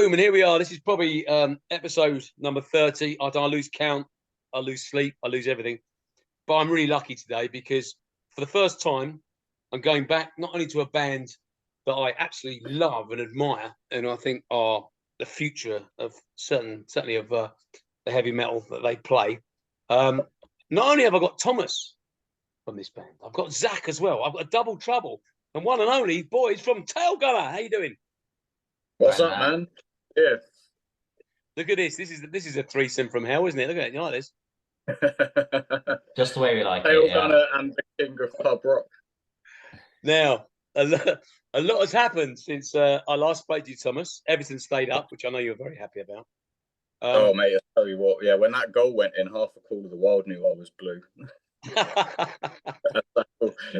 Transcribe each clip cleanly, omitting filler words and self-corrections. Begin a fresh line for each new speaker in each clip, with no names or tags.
Boom, and here we are. This is probably episode number 30. I lose count, I lose sleep, I lose everything. But I'm really lucky today because for the first time, I'm going back not only to a band that I absolutely love and admire, and I think are the future of certainly of the heavy metal that they play. Not only have I got Thomas from this band, I've got Zach as well. I've got a double trouble, and one and only boys from Tailgunner. How you doing?
What's up, man? Yeah.
Look at this. This is a threesome from hell, isn't it? Look at it. You like this?
Just the way we like
Tailgunner and the king of pub rock.
Now, a lot has happened since I last spoke to you, Thomas. Everton stayed up, which I know you're very happy about.
Oh, mate, I tell you what. Yeah, when that goal went in, half a Call of the Wild knew I was blue.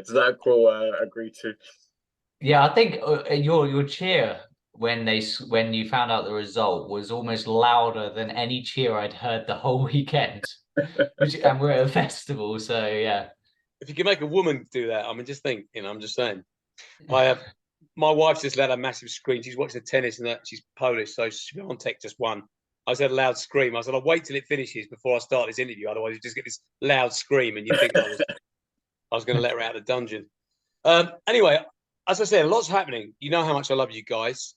Zach will agree to.
Yeah, I think your cheer when you found out the result was almost louder than any cheer I'd heard the whole weekend. And we're at a festival, so yeah.
If you can make a woman do that, I mean, just think. I'm just saying. My wife's just let a massive scream. She's watching the tennis and that. She's Polish, so Świątek just won. I just had a loud scream. I said, I'll wait till it finishes before I start this interview. Otherwise, you just get this loud scream and you think I was going to let her out of the dungeon. Anyway, as I said, a lot's happening. You know how much I love you guys.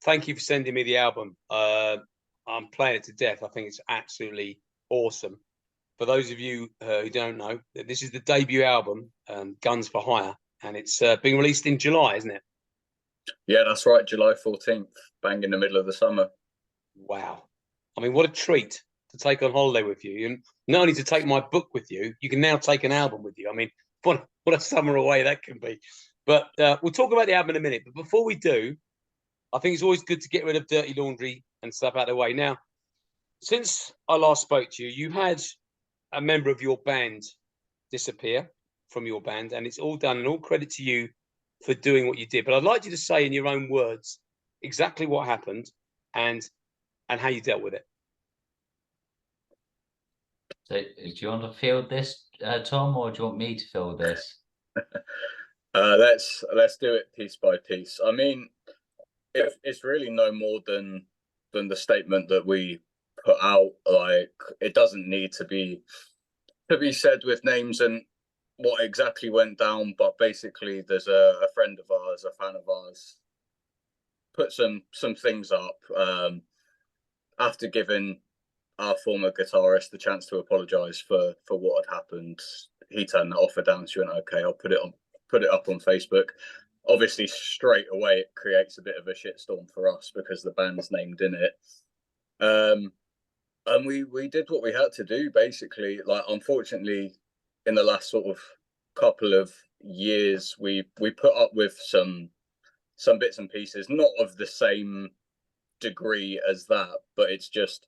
Thank you for sending me the album. I'm playing it to death. I think it's absolutely awesome. For those of you who don't know, this is the debut album, Guns for Hire, and it's being released in July, isn't it?
Yeah, that's right. July 14th, bang in the middle of the summer.
Wow. I mean, what a treat to take on holiday with you. And not only to take my book with you, you can now take an album with you. I mean, what a summer away that can be. But we'll talk about the album in a minute. But before we do, I think it's always good to get rid of dirty laundry and stuff out of the way. Now, since I last spoke to you, you had a member of your band disappear from your band, and it's all done, and all credit to you for doing what you did. But I'd like you to say in your own words exactly what happened and how you dealt with it.
So, do you want to field this, Tom, or do you want me to field this?
Let's do it piece by piece. I mean, it's really no more than the statement that we put out. Like, it doesn't need to be said with names and what exactly went down, but basically there's a friend of ours, a fan of ours, put some things up after giving our former guitarist the chance to apologize for what had happened. He turned that offer down. She went, okay, I'll put it up on Facebook. Obviously, straight away it creates a bit of a shitstorm for us because the band's named in it. And we did what we had to do, basically. Like, unfortunately, in the last sort of couple of years, we put up with some bits and pieces, not of the same degree as that, but it's just,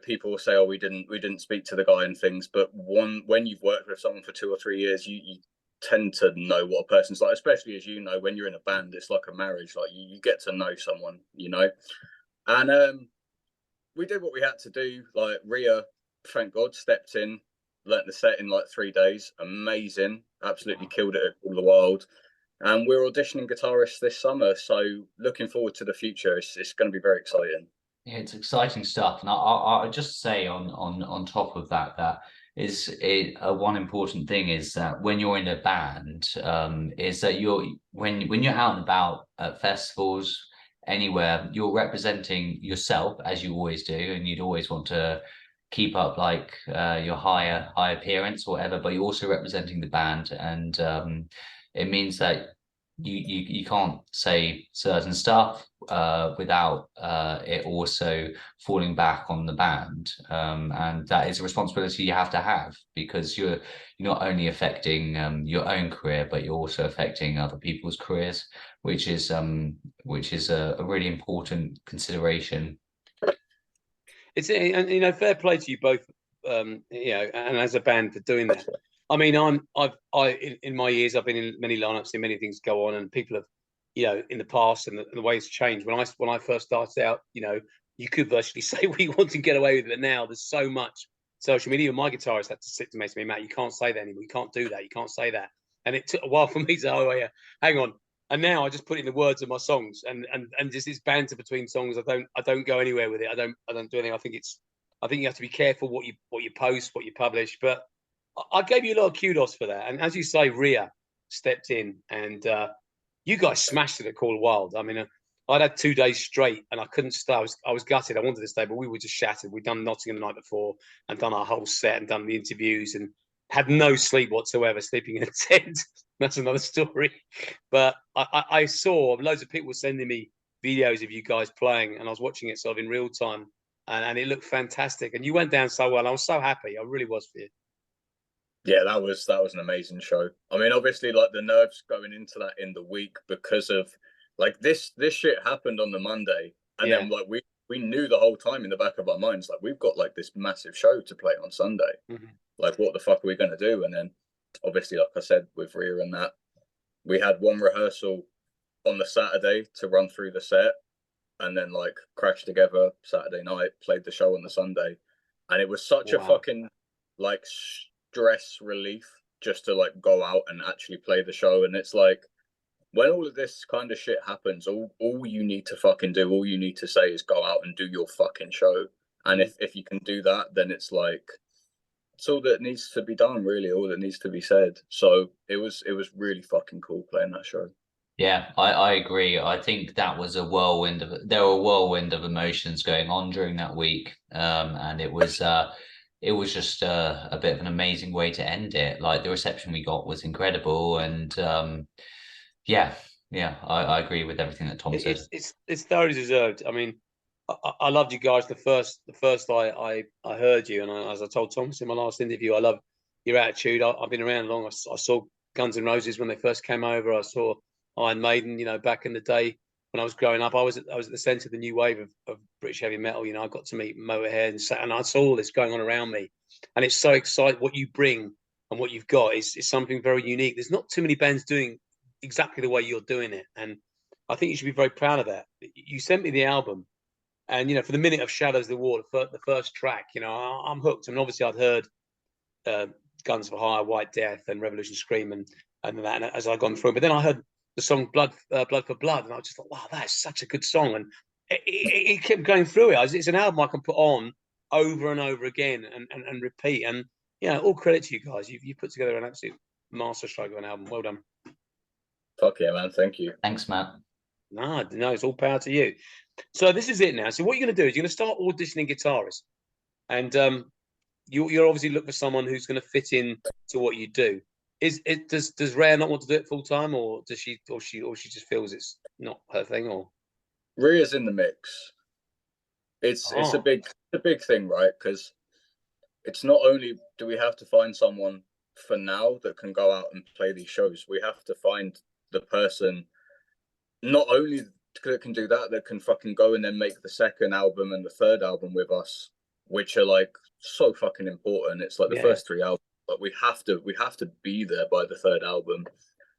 people will say, oh, we didn't speak to the guy and things, but when you've worked with someone for 2 or 3 years, you tend to know what a person's like, especially as when you're in a band, it's like a marriage. Like, you get to know someone, and we did what we had to do. Like, Rhea, thank God, stepped in, learnt the set in like 3 days. Amazing, absolutely killed it at All the Wild. And we're auditioning guitarists this summer, so looking forward to the future. It's going to be very exciting.
Yeah, it's exciting stuff, and I'll just say on top of that one important thing is that when you're in a band, is that when you're out and about at festivals, anywhere, you're representing yourself as you always do, and you'd always want to keep up like your high appearance or whatever, but you're also representing the band, and it means that you can't say certain stuff without it also falling back on the band, and that is a responsibility you have to have, because you're not only affecting your own career, but you're also affecting other people's careers, which is a really important consideration.
It's fair play to you both, and as a band for doing that. I mean, in my years, I've been in many lineups, seen many things go on, and people have, in the past, and the way it's changed. When I first started out, you could virtually say what you want to get away with it. But now there's so much social media. My guitarist had to sit to me, Matt, you can't say that anymore. You can't do that. You can't say that. And it took a while for me to, hang on. And now I just put in the words of my songs, and just this banter between songs. I don't go anywhere with it. I don't do anything. I think you have to be careful what you post, what you publish. But I gave you a lot of kudos for that. And as you say, Rhea stepped in, and you guys smashed it at Call Wild. I mean, I'd had 2 days straight, and I couldn't stay. I was gutted. I wanted to stay, but we were just shattered. We'd done Nottingham the night before, and done our whole set, and done the interviews, and had no sleep whatsoever, sleeping in a tent. That's another story. But I saw loads of people sending me videos of you guys playing, and I was watching it sort of in real time, and it looked fantastic. And you went down so well. I was so happy. I really was for you.
Yeah, that was an amazing show. I mean, obviously, like the nerves going into that in the week because of like this shit happened on the Monday, and then like we knew the whole time in the back of our minds like we've got like this massive show to play on Sunday. Like, what the fuck are we going to do? And then obviously, like I said, with Rhea and that, we had one rehearsal on the Saturday to run through the set, and then like crashed together Saturday night, played the show on the Sunday, and it was such a fucking like stress relief just to like go out and actually play the show. And it's like when all of this kind of shit happens, all you need to fucking do, all you need to say is go out and do your fucking show. And if you can do that, then it's like it's all that needs to be done, really, all that needs to be said. So it was really fucking cool playing that show.
Yeah, I agree. I think that was there were a whirlwind of emotions going on during that week. And it was just a bit of an amazing way to end it. Like the reception we got was incredible. And I agree with everything that Tom said.
It's thoroughly deserved. I mean, I loved you guys the first I heard you, and as I told Thomas in my last interview, I love your attitude. I've been around long. I saw Guns N' Roses when they first came over. I saw Iron Maiden, back in the day when I was growing up. I was at the centre of the new wave of British heavy metal. I got to meet Motorhead and I saw all this going on around me, and it's so exciting. What you bring and what you've got is something very unique. There's not too many bands doing exactly the way you're doing it, and I think you should be very proud of that. You sent me the album. And, for the minute of Shadows of the War, the first track, I'm hooked. I mean, obviously, I'd heard Guns for Hire, White Death, and Revolution Scream, and that as I'd gone through. But then I heard the song Blood for Blood, and I just thought, wow, that is such a good song. And it kept going through it. It's an album I can put on over and over again and repeat. And, all credit to you guys. You put together an absolute masterstroke of an album. Well done.
Fuck yeah, man. Thank you.
Thanks, Matt.
No, it's all power to you. So this is it now. So what you're going to do is you're going to start auditioning guitarists, and you'll obviously look for someone who's going to fit in to what you do. Does Rhea not want to do it full time, or does she just feels it's not her thing? Or
Rhea's in the mix. It's a big thing, right? Because it's not only do we have to find someone for now that can go out and play these shows, we have to find the person not only that can do that can fucking go and then make the second album and the third album with us, which are like so fucking important. It's like the first three albums, but we have to be there by the third album,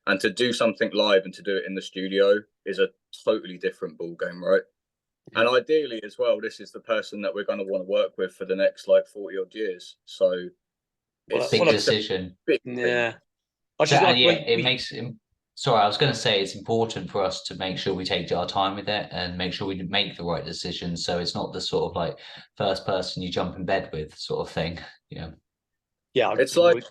and to do something live and to do it in the studio is a totally different ball game, right? And ideally as well, this is the person that we're going to want to work with for the next like 40 odd years. So
it's a big decision. Sorry, I was going to say it's important for us to make sure we take our time with it and make sure we make the right decision. So it's not the sort of like first person you jump in bed with sort of thing. Yeah,
it's like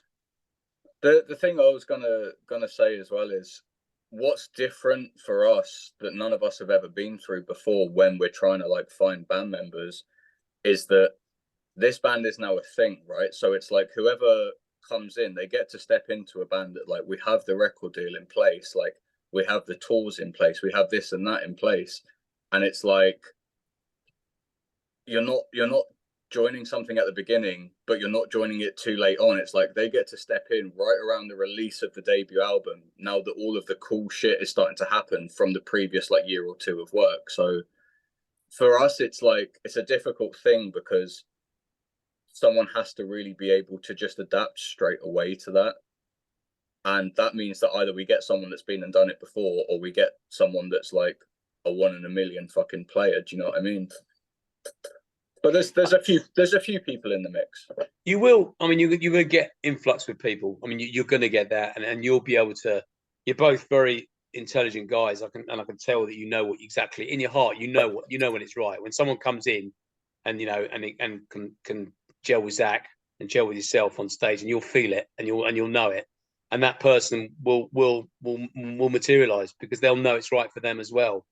the thing I was gonna say as well is what's different for us that none of us have ever been through before when we're trying to like find band members is that this band is now a thing, right? So it's like whoever comes in, they get to step into a band that like we have the record deal in place, like we have the tours in place, we have this and that in place, and it's like you're not joining something at the beginning, but you're not joining it too late on. It's like they get to step in right around the release of the debut album, now that all of the cool shit is starting to happen from the previous like year or two of work. So for us, it's like it's a difficult thing because someone has to really be able to just adapt straight away to that. And that means that either we get someone that's been and done it before, or we get someone that's like a 1 in a million fucking player. Do you know what I mean? But there's a few people in the mix. You will. I mean, you're going to get influx with people. I mean, you're going to get that, and you'll be able to. You're both very
intelligent guys, I can tell that you know what exactly in your heart, you know when it's right. When someone comes in and and can gel with Zach and gel with yourself on stage, and you'll feel it and you'll know it, and that person will materialize because they'll know it's right for them as well.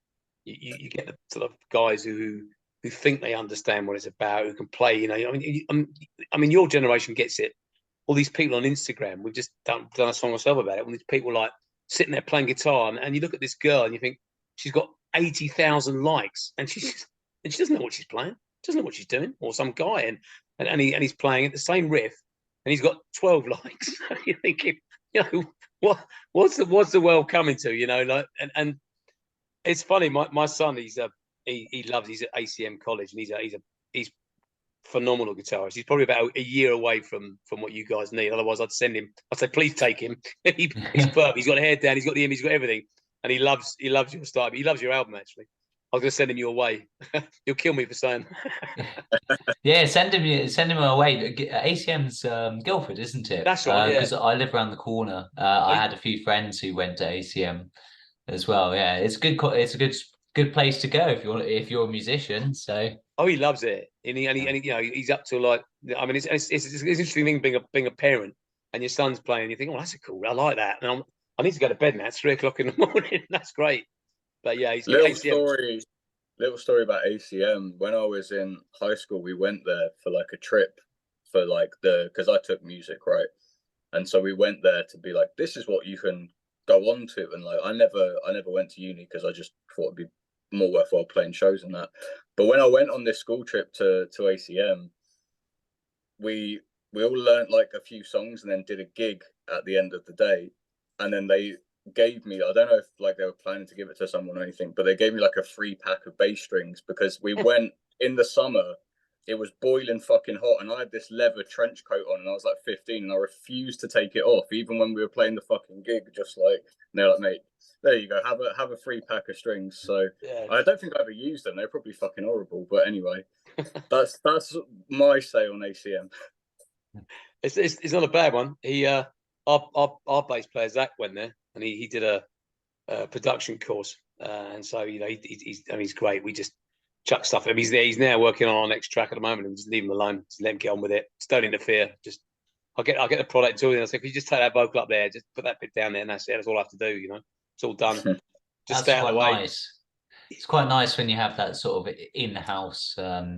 You get the sort of guys who think they understand what it's about, who can play. I mean, your generation gets it. All these people on Instagram, we've just done a song ourselves about it. All these people like sitting there playing guitar, and you look at this girl and you think she's got 80,000 likes, and she doesn't know what she's playing, doesn't know what she's doing, or some guy, and he's playing at the same riff, and he's got 12 likes. You're thinking, what's the world coming to? Like, and it's funny. My son, he loves. He's at ACM college, and he's phenomenal guitarist. He's probably about a year away from what you guys need. Otherwise, I'd send him. I'd say, please take him. He's perfect. He's got a hair down. He's got the image. He's got everything, and he loves your style. But he loves your album actually. I was going to send him your way. You'll kill me for saying.
Yeah, send him away. ACM's Guildford, isn't it?
That's right.
Because I live around the corner. I had a few friends who went to ACM as well. Yeah, it's good. It's a good place to go if you're a musician. So.
Oh, he loves it, and he's up to like. I mean, it's an interesting thing being a parent, and your son's playing. You think, oh, that's cool. I like that. And I need to go to bed now. It's 3 o'clock in the morning. That's great. But yeah, he's
little story about ACM. When I was in high school, we went there for like a trip for like because I took music, right, and so we went there to be like, this is what you can go on to, and like I never went to uni because I just thought it'd be more worthwhile playing shows and that. But when I went on this school trip to ACM, we all learned like a few songs and then did a gig at the end of the day. And then they gave me, I don't know if like they were planning to give it to someone or anything, but they gave me like a free pack of bass strings because we went in the summer. It was boiling fucking hot, and I had this leather trench coat on, and I was like 15, and I refused to take it off, even when we were playing the fucking gig. Just like, and they're like, mate, there you go, have a free pack of strings. So yeah. I don't think I ever used them. They're probably fucking horrible, but anyway, that's my say on ACM.
It's not a bad one. He our bass player Zach went there, and he did a production course, and so he's great. We just chuck stuff at him. He's now working on our next track at the moment, and just leave him alone. Just let him get on with it. Just don't interfere. Just I'll get the product to him. I say, if you just take that vocal up there, just put that bit down there, and that's it. That's all I have to do. It's all done. Just stay out of the way.
Nice. It's quite nice when you have that sort of in-house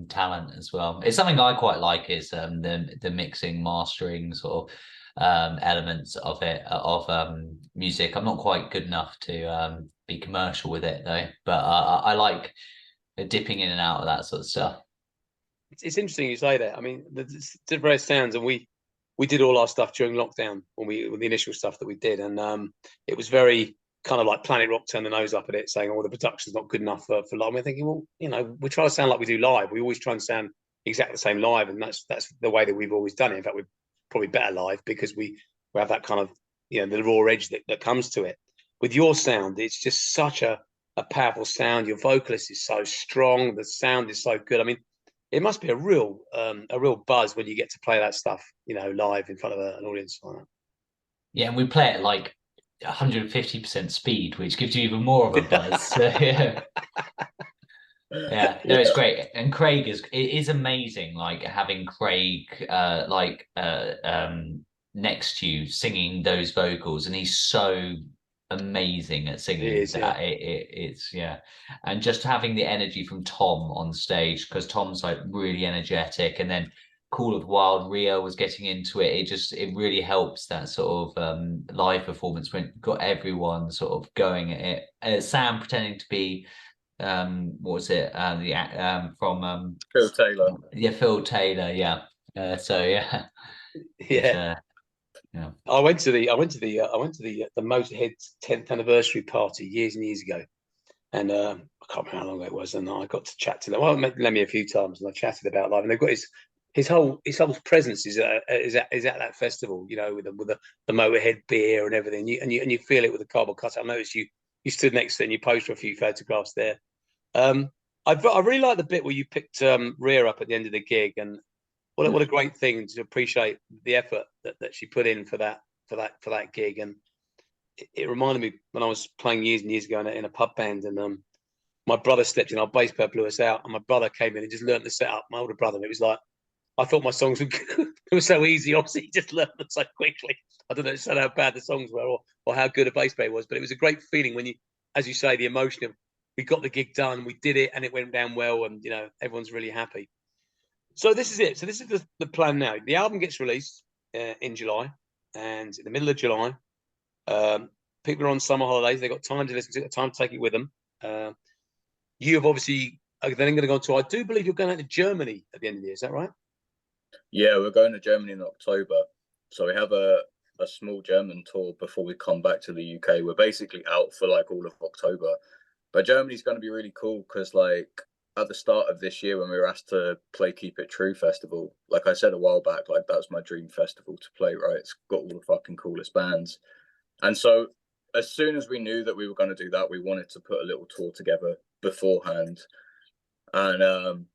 talent as well. It's something I quite like is the mixing, mastering sort of elements of it, of music. I'm not quite good enough to be commercial with it though, but I like dipping in and out of that sort of stuff.
It's interesting you say that. I mean, the various sounds, and we did all our stuff during lockdown when the initial stuff that we did, and it was very kind of like Planet Rock turned the nose up at it, saying, "Oh, the production's not good enough for live." We're thinking, well, we try to sound like we do live. We always try and sound exactly the same live, and that's the way that we've always done it. In fact, we're probably better live because we have that kind of the raw edge that comes to it. With your sound, it's just such a powerful sound. Your vocalist is so strong. The sound is so good. I mean, it must be a real buzz when you get to play that stuff, live in front of an audience like that.
Yeah, and we play it like 150% speed, which gives you even more of a buzz. So, yeah. Yeah, no, it's great. And Craig it is amazing, like having Craig next to you singing those vocals, and he's so amazing at singing that. It's and just having the energy from Tom on stage, because Tom's like really energetic, and then Call of the Wild, Rio was getting into it. It really helps that sort of live performance when you've got everyone sort of going at it. Sam pretending to be what was it? From
Phil Taylor.
Yeah, Phil Taylor. Yeah. So yeah.
Yeah.
Yeah.
I went to the Motorhead 10th anniversary party years and years ago, and I can't remember how long it was. And I got to chat to them. Well, they met me a few times, and I chatted about live. And they've got his whole presence is at that festival, with the Motorhead beer and everything. And you feel it with the cardboard cutout. I noticed you stood next to it and you posed for a few photographs there. I really like the bit where you picked Rhea up at the end of the gig, and what a great thing to appreciate the effort that she put in for that gig. And it reminded me when I was playing years and years ago in a pub band, and my brother stepped in, our bass player blew us out, and my brother came in and just learned to set up, my older brother, and it was like, I thought my songs were good. It was so easy. Obviously, he just learned them so quickly. I don't know how bad the songs were or how good a bass player was, but it was a great feeling when you, as you say, the emotion of we got the gig done, we did it, and it went down well, and everyone's really happy. So this is it. So this is the plan now. The album gets released in July, and in the middle of July, people are on summer holidays. They've got time to listen to it, time to take it with them. You have obviously then going to go to. I do believe you're going out to Germany at the end of the year. Is that right?
Yeah, we're going to Germany in October. So we have a small German tour before we come back to the UK. We're basically out for like all of October. But Germany's going to be really cool because like at the start of this year when we were asked to play Keep It True Festival, like I said a while back, like that's my dream festival to play, right? It's got all the fucking coolest bands. And so as soon as we knew that we were going to do that, we wanted to put a little tour together beforehand. And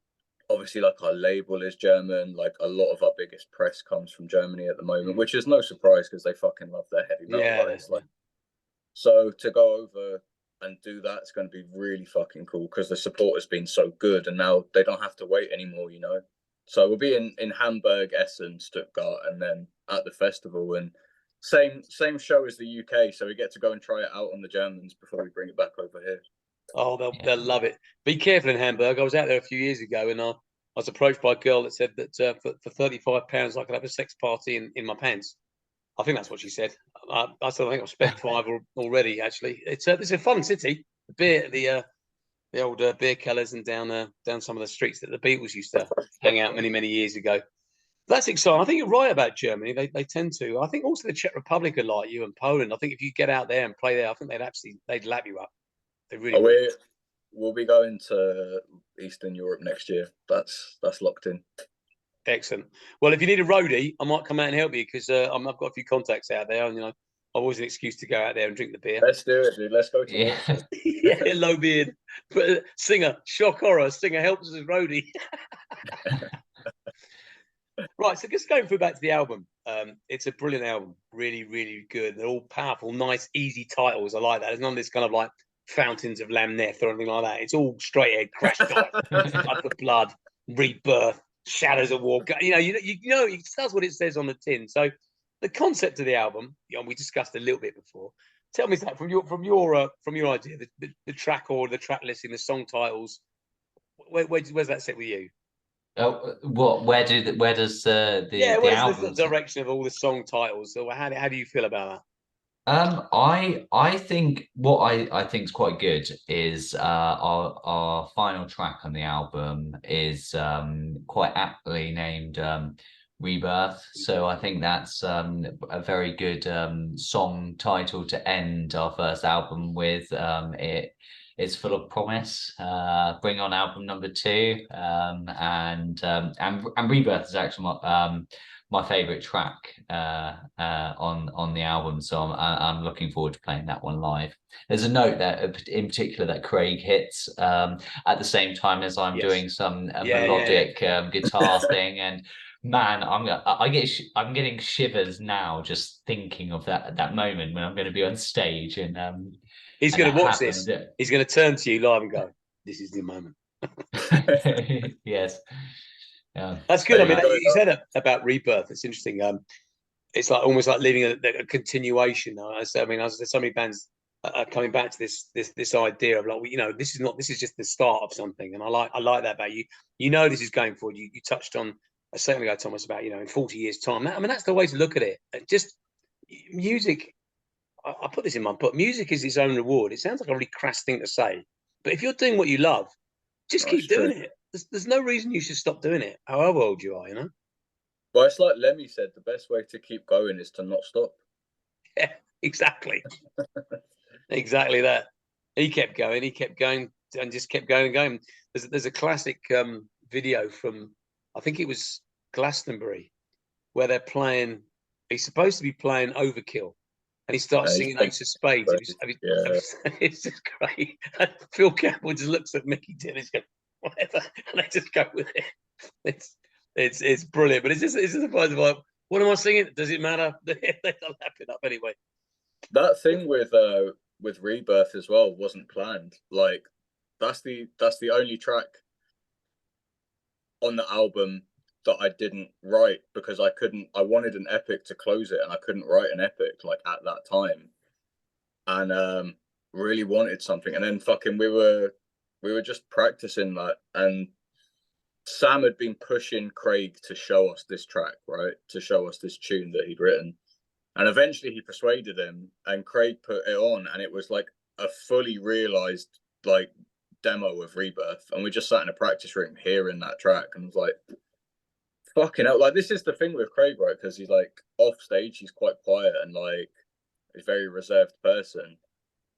obviously, like our label is German, like a lot of our biggest press comes from Germany at the moment, which is no surprise because they fucking love their heavy metal.
Yeah,
right? Like, so to go over and do that, it's going to be really fucking cool because the support has been so good, and now they don't have to wait anymore, So we'll be in Hamburg, Essen, Stuttgart, and then at the festival, and same show as the UK, so we get to go and try it out on the Germans before we bring it back over here.
Oh, they'll love it. Be careful in Hamburg. I was out there a few years ago, and I was approached by a girl that said that for £35 I could have a sex party in my pants. I think that's what she said. I said I think I've spent five already. Actually, it's a fun city. The old beer kellers and down some of the streets that the Beatles used to hang out many years ago. That's exciting. I think you're right about Germany. They tend to. I think also the Czech Republic are like you, and Poland. I think if you get out there and play there, I think they'd lap you up. They really would.
We'll be going to Eastern Europe next year. That's locked in.
Excellent. Well, if you need a roadie, I might come out and help you because I've got a few contacts out there, and I've always an excuse to go out there and drink the beer.
Let's do it, dude. Let's go to
yeah, low beard, but singer, shock horror, singer helps us as roadie. Right, so just going back to the album. It's a brilliant album, really good. They're all powerful, nice, easy titles. I like that. There's none of this kind of like Fountains of Lamneth or anything like that. It's all straight ahead, Crash Dive, Blood for Blood, Rebirth, Shadows of War. It says what it says on the tin. So the concept of the album, we discussed a little bit before. Tell me that from your idea, the track order, the track listing, the song titles. Where's that sit with you?
Where does the
where's
album
the direction of all the song titles? So how do you feel about that?
I think what I think is quite good is our final track on the album is quite aptly named Rebirth. So I think that's a very good song title to end our first album with. It's full of promise. Bring on album number 2, and Rebirth is actually my favorite track on the album, so I'm looking forward to playing that one live. There's a note that in particular that Craig hits at the same time as I'm doing some melodic guitar thing, and man, I'm getting shivers now just thinking of that moment when I'm going to be on stage and
he's going to watch this. He's going to turn to you live and go, "This is the moment."
Yes. Yeah.
That's good. I mean, you said about Rebirth. It's interesting. It's like almost like leaving a continuation. As so many bands are coming back to this idea of like, this is just the start of something, and I like that about you. This is going forward. You touched on a second ago, Thomas, about in 40 years' time. That's the way to look at it. Just music. I put this in my book. Music is its own reward. It sounds like a really crass thing to say, but if you're doing what you love, just keep doing it. There's no reason you should stop doing it, however old you are,
Well, it's like Lemmy said, the best way to keep going is to not stop.
Yeah, exactly. Exactly that. He kept going and just kept going and going. There's a classic video from, I think it was Glastonbury, where they're playing, he's supposed to be playing Overkill, and he starts singing Ace of Spades. It's just great. And Phil Campbell just looks at Mickey Dennis, whatever, and they just go with it. It's brilliant, but it's just a point of like, what am I singing? Does it matter? They'll lap it up anyway.
That thing with Rebirth as well wasn't planned. Like that's the only track on the album that I didn't write because I wanted an epic to close it and I couldn't write an epic like at that time. And really wanted something. And then fucking we were just practicing that, and Sam had been pushing Craig to show us this track, right? To show us this tune that he'd written. And eventually he persuaded him and Craig put it on, and it was like a fully realized like demo of Rebirth. And we just sat in a practice room hearing that track and was like, fucking hell. Like, this is the thing with Craig, right? Because he's like off stage, he's quite quiet and like a very reserved person.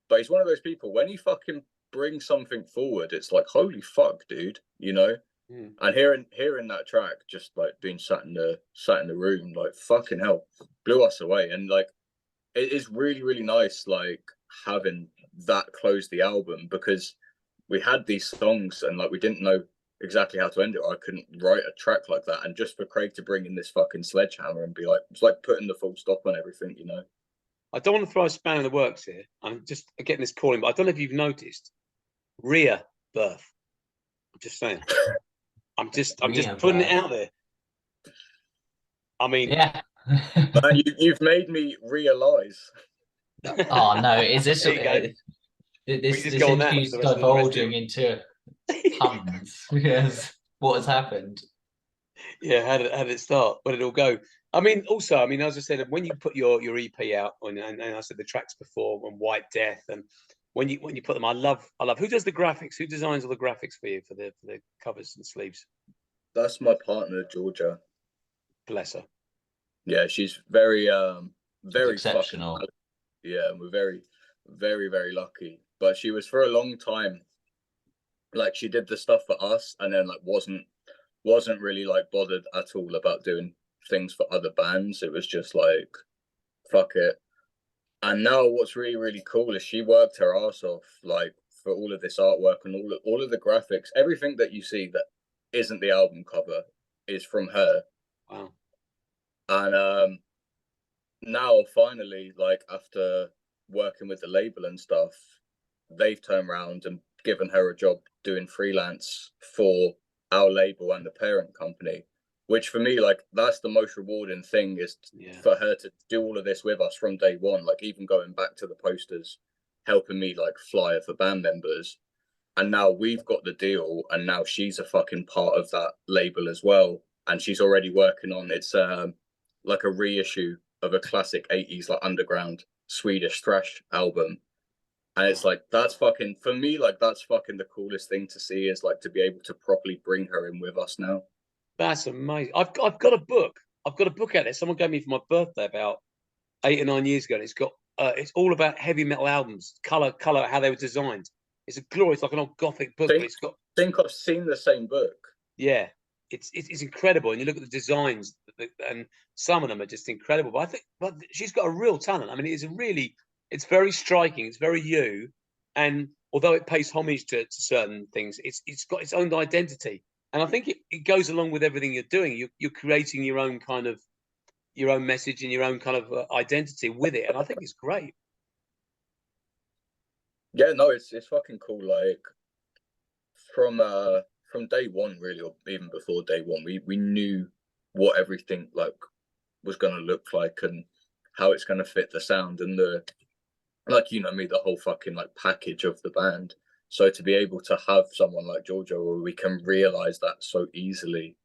But he's one of those people, when he fucking brings something forward, it's like, holy fuck, dude, you know? And hearing that track, just like being sat in the room, like fucking hell, blew us away. And like it is really, really nice, like having that close the album, because we had these songs and like we didn't know exactly how to end it. Or I couldn't write a track like that. And just for Craig to bring in this fucking sledgehammer and be like, it's like putting the full stop on everything, you know.
I don't want to throw a spanner in the works here. I'm just getting this calling, but I don't know if you've noticed, Rebirth. I'm just saying. I'm just putting it out there. I mean,
yeah.
Man, you've made me realize.
Oh no, is this this interview's divulging into puns? Yes. What has happened?
Yeah, how did it start? Where did it all go? I mean, also, I mean, as I said, when you put your EP out, and I said the tracks before on White Death, and when you put them, I love. Who does the graphics? Who designs all the graphics for you for the covers and sleeves?
That's my partner, Georgia.
Bless her.
Yeah, she's very very
exceptional.
Fucking, yeah, we're very, very, very lucky. But she was for a long time, like she did the stuff for us, and then like wasn't really like bothered at all about doing things for other bands. It was just like, fuck it. And now what's really, really cool is she worked her ass off, like for all of this artwork and all of the graphics. Everything that you see that isn't the album cover is from her.
Wow.
And now finally, like after working with the label and stuff, they've turned around and given her a job doing freelance for our label and the parent company, which for me, like that's the most rewarding thing, is for her to do all of this with us from day one, like even going back to the posters, helping me like flyer for band members. And now we've got the deal, and now she's a fucking part of that label as well, and she's already working on it's like a reissue of a classic 80s like underground Swedish thrash album. And it's like, that's fucking, for me, like that's fucking the coolest thing to see, is like to be able to properly bring her in with us now.
That's amazing. I've got a book. I've got a book out there. Someone gave me for my birthday about 8 or 9 years ago, and it's got it's all about heavy metal albums, color, how they were designed. It's a glorious, like an old gothic book. But it's got.
I think I've seen the same book.
Yeah, it's incredible, and you look at the designs, and some of them are just incredible. But I think, but she's got a real talent. I mean, it's very striking. It's very you, and although it pays homage to certain things, it's got its own identity. And I think it goes along with everything you're doing. You're creating your own kind of your own message and your own kind of identity with it, and I think it's great.
Yeah, no, it's fucking cool. Like from day one, really, or even before day one, we knew what everything like was gonna look like and how it's gonna fit the sound and the, like, you know me, the whole fucking like package of the band. So to be able to have someone like Georgia where we can realize that so easily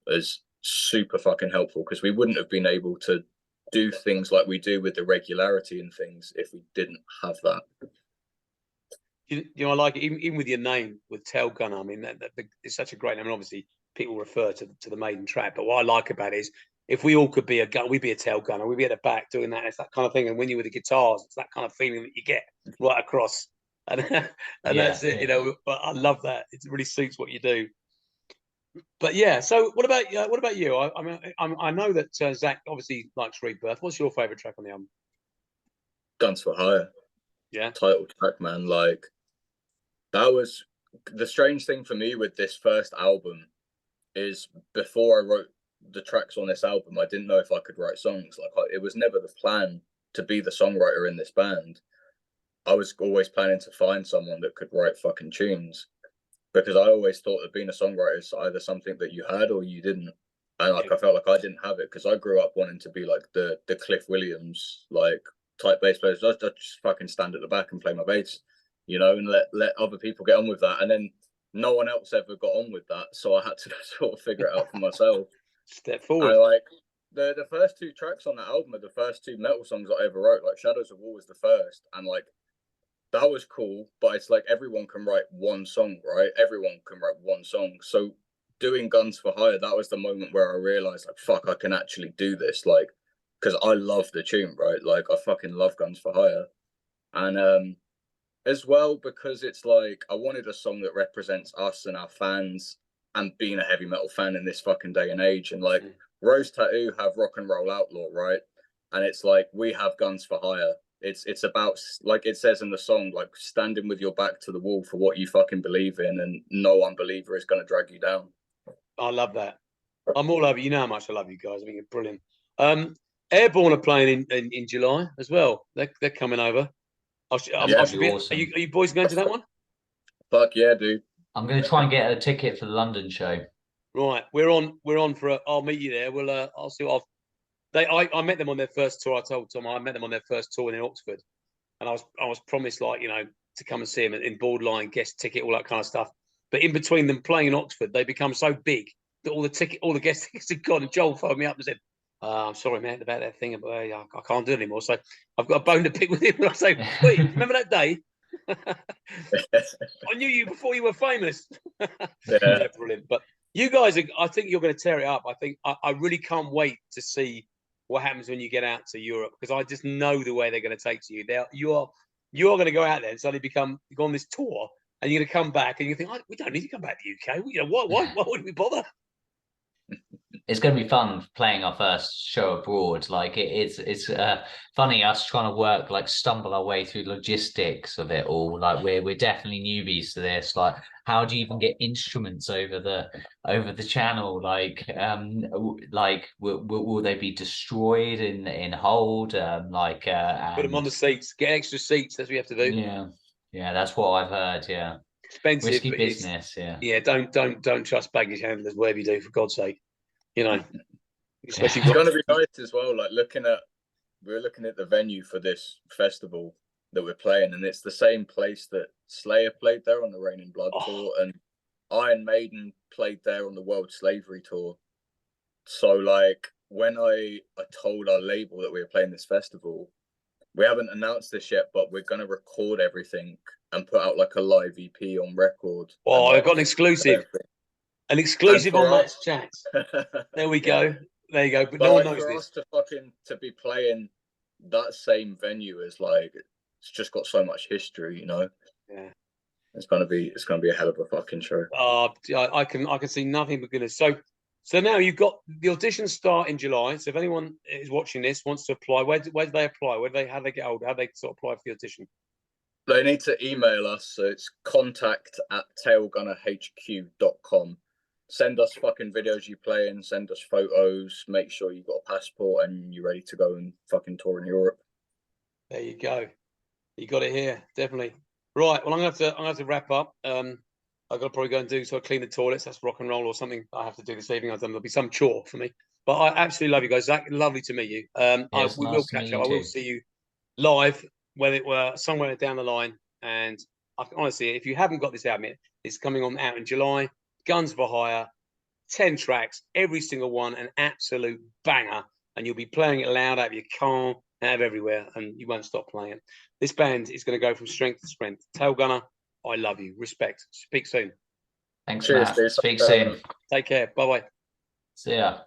is super fucking helpful, because we wouldn't have been able to do things like we do with the regularity and things if we didn't have that.
You know, I like it, even with your name, with Tailgunner. I mean, it's such a great name. And obviously, people refer to the maiden track. But what I like about it is, if we all could be a gun, we'd be a Tailgunner. We'd be at the back doing that. It's that kind of thing. And when you're with the guitars, it's that kind of feeling that you get right across. And that's it, you know. But I love that. It really suits what you do. But yeah, so what about you? I mean, I know that Zach obviously likes Rebirth. What's your favorite track on the album?
Guns for Hire.
Yeah.
Title track, man. Like, that was the strange thing for me with this first album, is before I wrote the tracks on this album, I didn't know if I could write songs. Like, it was never the plan to be the songwriter in this band, I was always planning to find someone that could write fucking tunes, because I always thought that being a songwriter is either something that you had or you didn't. And like I felt like I didn't have it, because I grew up wanting to be like the Cliff Williams like type bass players. I just fucking stand at the back and play my bass, you know, and let other people get on with that. And then no one else ever got on with that, so I had to sort of figure it out for myself.
Step forward.
And like the first 2 tracks on that album are the first 2 metal songs I ever wrote. Like Shadows of War was the first, and like that was cool, but it's like everyone can write one song, right? Everyone can write one song. So doing Guns for Hire, that was the moment where I realized, like, fuck, I can actually do this, like, because I love the tune, right? Like, I fucking love Guns for Hire. And as well, because it's like I wanted a song that represents us and our fans, and being a heavy metal fan in this fucking day and age. And like Rose Tattoo have Rock and Roll Outlaw, right? And it's like we have Guns for Hire. It's about, like it says in the song, like standing with your back to the wall for what you fucking believe in, and no unbeliever is going to drag you down.
I love that. I'm all over. You know how much I love you guys. I think you're brilliant. Airborne are playing in July as well. They're coming over. I should be,
awesome.
Are you boys going to that one?
Fuck yeah, dude.
I'm going to try and get a ticket for the London show.
Right, we're on for. I'll meet you there. I'll see what I met them on their first tour. I told Tom I met them on their first tour in Oxford, and I was promised, like, you know, to come and see them in Borderline, guest ticket, all that kind of stuff. But in between them playing in Oxford, they become so big that all the guest tickets had gone. And Joel phoned me up and said, "I'm sorry, man, about that thing, but I can't do it anymore." So I've got a bone to pick with him. And I say, "Wait, remember that day? I knew you before you were famous." Yeah, brilliant. But you guys, I think you're going to tear it up. I think I really can't wait to see what happens when you get out to Europe, because I just know the way they're going to take to you. You are going to go out there and suddenly go on this tour, and you're going to come back and you think, we don't need to come back to the UK. You know, why would we bother?
It's going to be fun playing our first show abroad. Like it's funny us trying to work, like stumble our way through logistics of it all. Like we're definitely newbies to this. Like, how do you even get instruments over the channel? Like will they be destroyed in hold?
Put them on the seats. Get extra seats. That's what you have to do.
Yeah, that's what I've heard. Yeah,
expensive,
risky business.
Yeah, don't trust baggage handlers, whatever you do, for God's sake. You know, especially
it's going to be nice as well. Like we're looking at the venue for this festival that we're playing, and it's the same place that Slayer played there on the Rain in Blood tour, and Iron Maiden played there on the World Slavery tour. So like when I told our label that we were playing this festival, we haven't announced this yet, but we're going to record everything and put out like a live EP on record.
Oh, I've got an exclusive. An exclusive on Matt's chat. There we go. There you go. But no one knows
for
this.
us to be playing that same venue is like, it's just got so much history, you know.
Yeah.
It's gonna be a hell of a fucking show.
I can see nothing but goodness. So now you've got the auditions start in July. So if anyone is watching this wants to apply, where do they apply? How do they get hold? How do they sort of apply for the audition?
They need to email us. So it's contact@tailgunnerhq.com. Send us fucking videos you play in, send us photos, make sure you've got a passport and you're ready to go and fucking tour in Europe.
There you go. You got it here, definitely. Right. Well, I'm gonna have to wrap up. I've got to probably go and do clean the toilets. That's rock and roll or something I have to do this evening. There'll be some chore for me. But I absolutely love you guys. Zach, lovely to meet you. We will catch up. I will see you live, whether it were somewhere down the line. And honestly, if you haven't got this album, it's coming out in July. Guns for Hire, 10 tracks, every single one an absolute banger, and you'll be playing it loud out of your car, out of everywhere, and you won't stop playing it. This band is going to go from strength to strength. Tailgunner, I love you. Respect. Speak soon.
Thanks, Matt. Speak soon.
Take care. Bye-bye.
See ya.